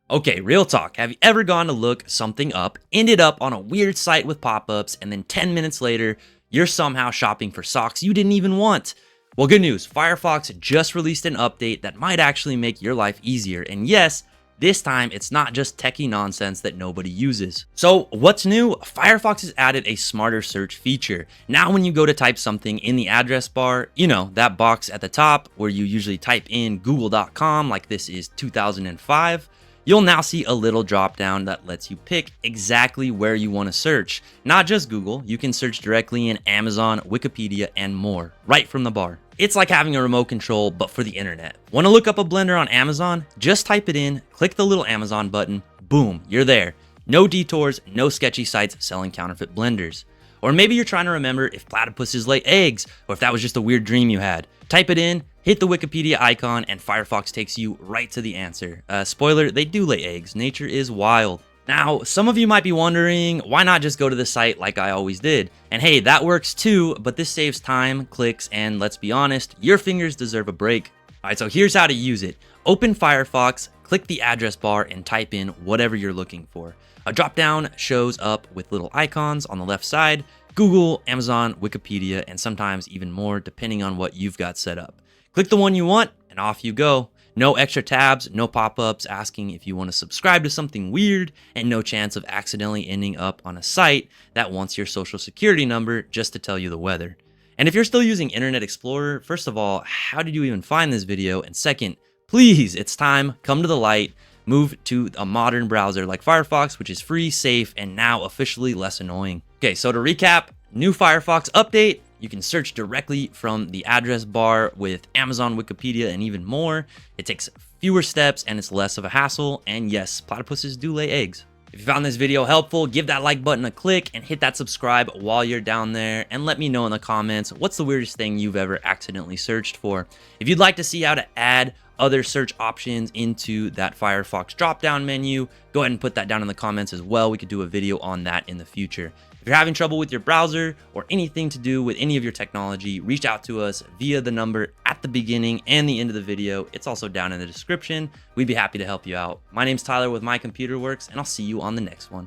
Okay, real talk. Have you ever gone to look something up, ended up on a weird site with pop-ups, and then 10 minutes later, you're somehow shopping for socks you didn't even want? Well, good news. Firefox just released an update that might actually make your life easier. And yes, this time it's not just techie nonsense that nobody uses. So what's new? Firefox has added a smarter search feature. Now when you go to type something in the address bar, you know, that box at the top where you usually type in google.com like this is 2005, you'll now see a little drop down that lets you pick exactly where you want to search. Not just Google, you can search directly in Amazon, Wikipedia, and more, right from the bar. It's like having a remote control, but for the internet. Want to look up a blender on Amazon? Just type it in, click the little Amazon button, boom, you're there. No detours, no sketchy sites selling counterfeit blenders. Or maybe you're trying to remember if platypuses lay eggs, or if that was just a weird dream you had. Type it in, hit the Wikipedia icon, and Firefox takes you right to the answer. Spoiler, they do lay eggs. Nature is wild. Now, some of you might be wondering, why not just go to the site like I always did? And hey, that works too, but this saves time, clicks, and let's be honest, your fingers deserve a break. Alright, so here's how to use it. Open Firefox, click the address bar, and type in whatever you're looking for. A drop-down shows up with little icons on the left side, Google, Amazon, Wikipedia, and sometimes even more depending on what you've got set up. Click the one you want, and off you go. No extra tabs, no pop-ups asking if you want to subscribe to something weird, and no chance of accidentally ending up on a site that wants your social security number just to tell you the weather. And if you're still using Internet Explorer, first of all, how did you even find this video? And second, please, it's time, come to the light, move to a modern browser like Firefox, which is free, safe, and now officially less annoying. Okay, so to recap, new Firefox update. You can search directly from the address bar with Amazon, Wikipedia, and even more. It takes fewer steps and it's less of a hassle. And yes, platypuses do lay eggs. If you found this video helpful, give that like button a click and hit that subscribe while you're down there. And let me know in the comments, what's the weirdest thing you've ever accidentally searched for? If you'd like to see how to add other search options into that Firefox drop-down menu, go ahead and put that down in the comments as well. We could do a video on that in the future. If you're having trouble with your browser or anything to do with any of your technology, reach out to us via the number at the beginning and the end of the video. It's also down in the description. We'd be happy to help you out. My name's Tyler with My Computer Works, and I'll see you on the next one.